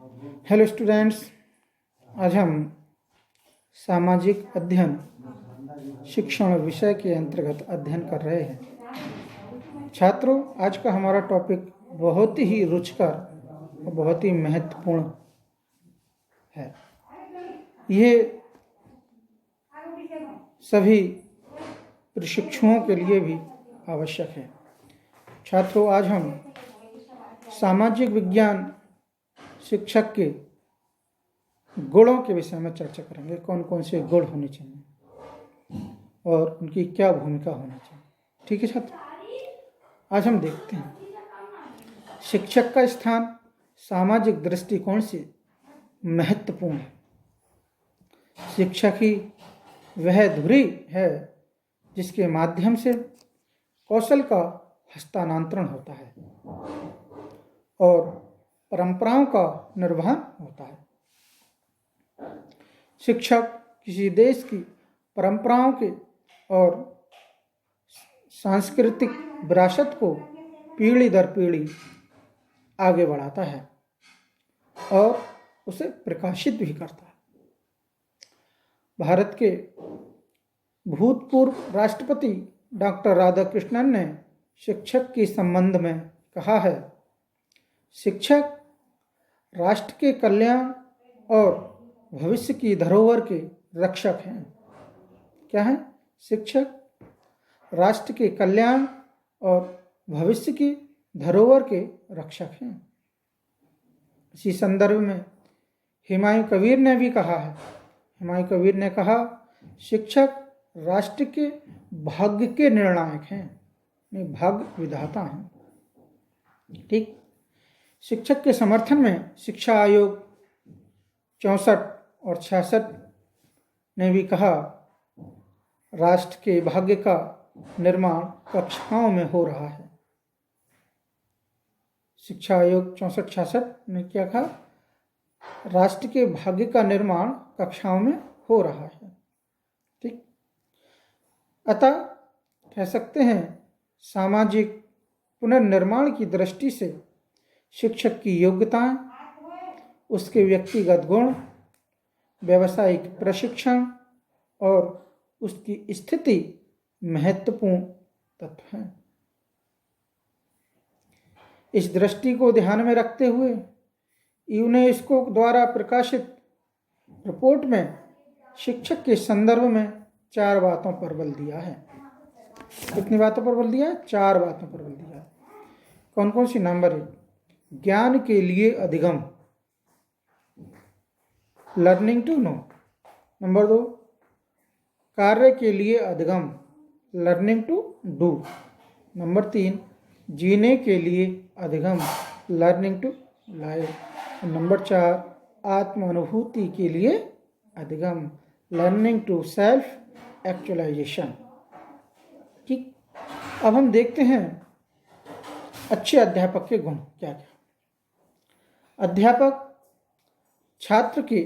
Hello students, आज हम सामाजिक अध्ययन शिक्षण विषय के अंतर्गत अध्ययन कर रहे हैं। छात्रों, आज का हमारा टॉपिक बहुत ही रुचिकर और बहुत ही महत्वपूर्ण है। ये सभी प्रशिक्षुओं के लिए भी आवश्यक है। छात्रों, आज हम सामाजिक विज्ञान शिक्षक के गुणों के विषय में चर्चा करेंगे। कौन कौन से गुण होने चाहिए और उनकी क्या भूमिका होनी चाहिए। ठीक है छात्र, आज हम देखते हैं शिक्षक का स्थान सामाजिक दृष्टिकोण से महत्वपूर्ण है। शिक्षक ही वह धुरी है जिसके माध्यम से कौशल का हस्तांतरण होता है और परंपराओं का निर्वहन होता है। शिक्षक किसी देश की परंपराओं के और सांस्कृतिक विरासत को पीढ़ी दर पीढ़ी आगे बढ़ाता है और उसे प्रकाशित भी करता है। भारत के भूतपूर्व राष्ट्रपति डॉक्टर राधाकृष्णन ने शिक्षक के संबंध में कहा है, शिक्षक राष्ट्र के कल्याण और भविष्य की धरोहर के रक्षक हैं। क्या है? शिक्षक राष्ट्र के कल्याण और भविष्य की धरोहर के रक्षक हैं। इसी संदर्भ में हुमायूं कबीर ने भी कहा है। हुमायूं कबीर ने कहा, शिक्षक राष्ट्र के भाग्य के निर्णायक हैं, भाग्य विधाता हैं। ठीक। शिक्षक के समर्थन में शिक्षा आयोग 64 और 66 ने भी कहा, राष्ट्र के भाग्य का निर्माण कक्षाओं में हो रहा है। शिक्षा आयोग 64-66 ने क्या कहा? राष्ट्र के भाग्य का निर्माण कक्षाओं में हो रहा है। ठीक। अतः कह सकते हैं सामाजिक पुनर्निर्माण की दृष्टि से शिक्षक की योग्यताएं, उसके व्यक्तिगत गुण, व्यावसायिक प्रशिक्षण और उसकी स्थिति महत्वपूर्ण तत्व हैं। इस दृष्टि को ध्यान में रखते हुए यूनेस्को द्वारा प्रकाशित रिपोर्ट में शिक्षक के संदर्भ में 4 बातों पर बल दिया है। कितनी बातों पर बल दिया है? 4 बातों पर बल दिया है। कौन कौन सी? नंबर 1, ज्ञान के लिए अधिगम, लर्निंग टू नो। नंबर 2, कार्य के लिए अधिगम, लर्निंग टू डू। नंबर 3, जीने के लिए अधिगम, लर्निंग टू लाइव। नंबर 4, आत्मानुभूति के लिए अधिगम, लर्निंग टू सेल्फ एक्चुअलाइजेशन। ठीक। अब हम देखते हैं अच्छे अध्यापक के गुण क्या क्या। अध्यापक छात्र के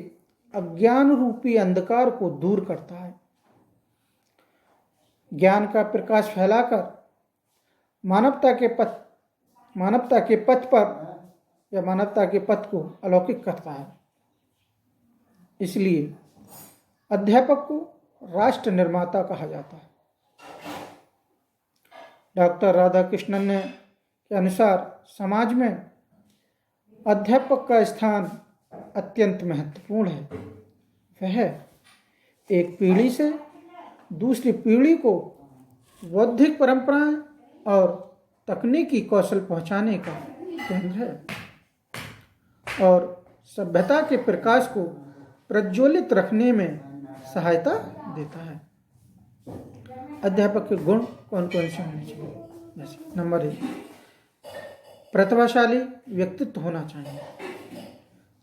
अज्ञान रूपी अंधकार को दूर करता है, ज्ञान का प्रकाश फैलाकर मानवता के पथ को अलौकिक करता है। इसलिए अध्यापक को राष्ट्र निर्माता कहा जाता है। डॉक्टर राधाकृष्णन ने के अनुसार समाज में अध्यापक का स्थान अत्यंत महत्वपूर्ण है। वह एक पीढ़ी से दूसरी पीढ़ी को बौद्धिक परंपराएं और तकनीकी कौशल पहुंचाने का केंद्र है और सभ्यता के प्रकाश को प्रज्वलित रखने में सहायता देता है। अध्यापक के गुण कौन कौन से होने चाहिए? जैसे नंबर 1, प्रतिभाशाली व्यक्तित्व होना चाहिए,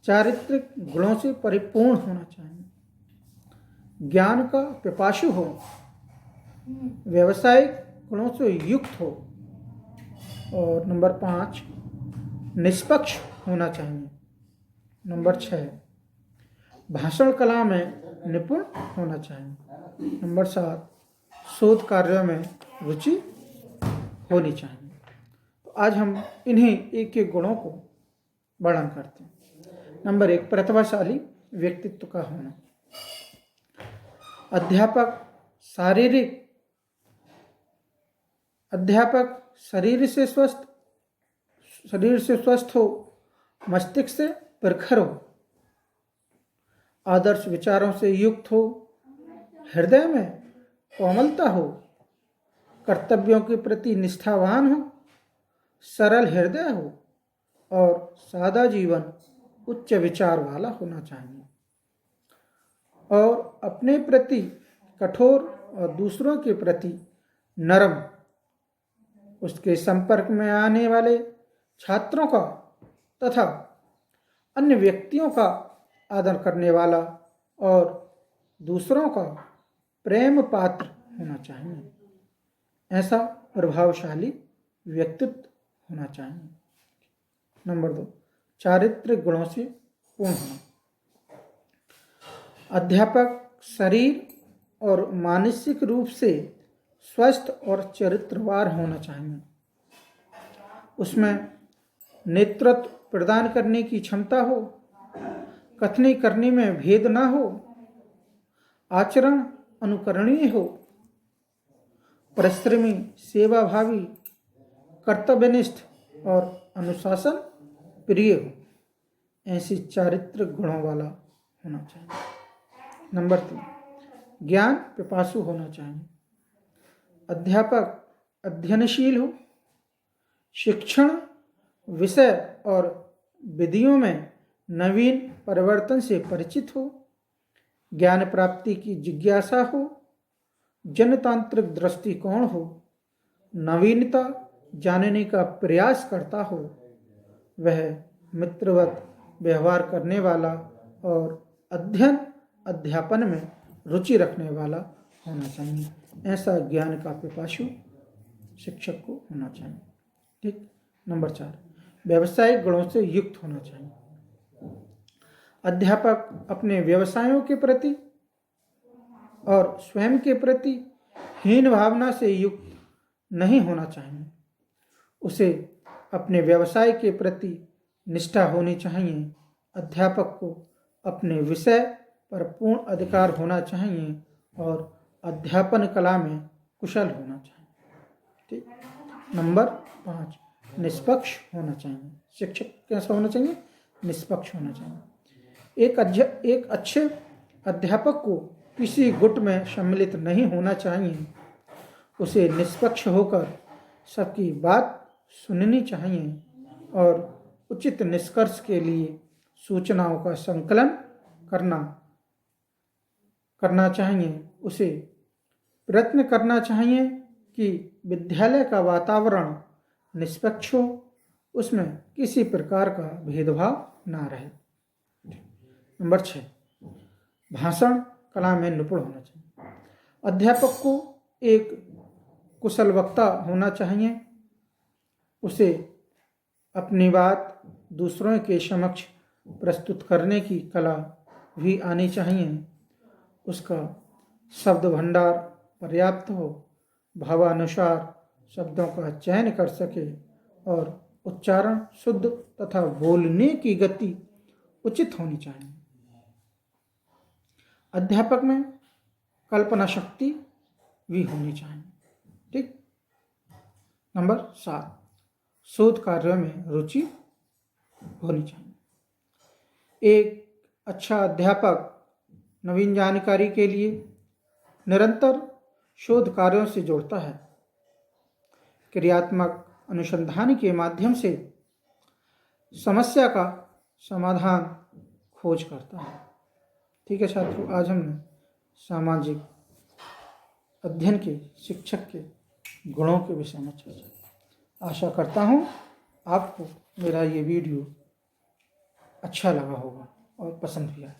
चारित्रिक गुणों से परिपूर्ण होना चाहिए, ज्ञान का पिपासु हो, व्यावसायिक गुणों से युक्त हो और नंबर 5, निष्पक्ष होना चाहिए। नंबर 6, भाषण कला में निपुण होना चाहिए। नंबर 7, शोध कार्यों में रुचि होनी चाहिए। तो आज हम इन्हीं एक एक गुणों को वर्णन करते हैं। नंबर 1, प्रतिभाशाली व्यक्तित्व का होना। अध्यापक शरीर से स्वस्थ हो, मस्तिष्क से प्रखर हो, आदर्श विचारों से युक्त हो, हृदय में कोमलता हो, कर्तव्यों के प्रति निष्ठावान हो, सरल हृदय हो और सादा जीवन उच्च विचार वाला होना चाहिए और अपने प्रति कठोर और दूसरों के प्रति नरम। उसके संपर्क में आने वाले छात्रों का तथा अन्य व्यक्तियों का आदर करने वाला और दूसरों का प्रेम पात्र होना चाहिए। ऐसा प्रभावशाली व्यक्तित्व होना चाहिए। नंबर 2, चारित्रिक गुणों से पूर्ण होना। अध्यापक शरीर और मानसिक रूप से स्वस्थ और चरित्रवान होना चाहिए। उसमें नेतृत्व प्रदान करने की क्षमता हो, कथनी करने में भेद ना हो, आचरण अनुकरणीय हो, परिश्रमी, सेवाभावी, कर्तव्यनिष्ठ और अनुशासन प्रिय हो। ऐसी चारित्रिक गुणों वाला होना चाहिए। नंबर 3, ज्ञान पिपासु होना चाहिए। अध्यापक अध्ययनशील हो, शिक्षण विषय और विधियों में नवीन परिवर्तन से परिचित हो, ज्ञान प्राप्ति की जिज्ञासा हो, जनतांत्रिक दृष्टिकोण हो, नवीनता जानने का प्रयास करता हो, वह मित्रवत व्यवहार करने वाला और अध्यापन में रुचि रखने वाला होना चाहिए। ऐसा ज्ञान का पिपासु शिक्षक को होना चाहिए। ठीक। नंबर 4, व्यावसायिक गुणों से युक्त होना चाहिए। अध्यापक अपने व्यवसायों के प्रति और स्वयं के प्रति हीन भावना से युक्त नहीं होना चाहिए। उसे अपने व्यवसाय के प्रति निष्ठा होनी चाहिए। अध्यापक को अपने विषय पर पूर्ण अधिकार होना चाहिए और अध्यापन कला में कुशल होना चाहिए। ठीक। नंबर 5, निष्पक्ष होना चाहिए। शिक्षक कैसा होना चाहिए? निष्पक्ष होना चाहिए। एक अच्छे अध्यापक को किसी गुट में सम्मिलित नहीं होना चाहिए। उसे निष्पक्ष होकर सबकी बात सुननी चाहिए और उचित निष्कर्ष के लिए सूचनाओं का संकलन करना चाहिए। उसे प्रयत्न करना चाहिए कि विद्यालय का वातावरण निष्पक्ष हो, उसमें किसी प्रकार का भेदभाव ना रहे। नंबर 6, भाषण कला में निपुण होना चाहिए। अध्यापक को एक कुशल वक्ता होना चाहिए। उसे अपनी बात दूसरों के समक्ष प्रस्तुत करने की कला भी आनी चाहिए। उसका शब्द भंडार पर्याप्त हो, भावानुसार शब्दों का चयन कर सके और उच्चारण शुद्ध तथा बोलने की गति उचित होनी चाहिए। अध्यापक में कल्पना शक्ति भी होनी चाहिए। ठीक। नंबर 7, शोध कार्यों में रुचि होनी चाहिए। एक अच्छा अध्यापक नवीन जानकारी के लिए निरंतर शोध कार्यों से जोड़ता है, क्रियात्मक अनुसंधान के माध्यम से समस्या का समाधान खोज करता है। ठीक है छात्रों, आज हमने सामाजिक अध्ययन के शिक्षक के गुणों के विषय में चर्चा की। आशा करता हूँ आपको मेरा ये वीडियो अच्छा लगा होगा और पसंद भी आया।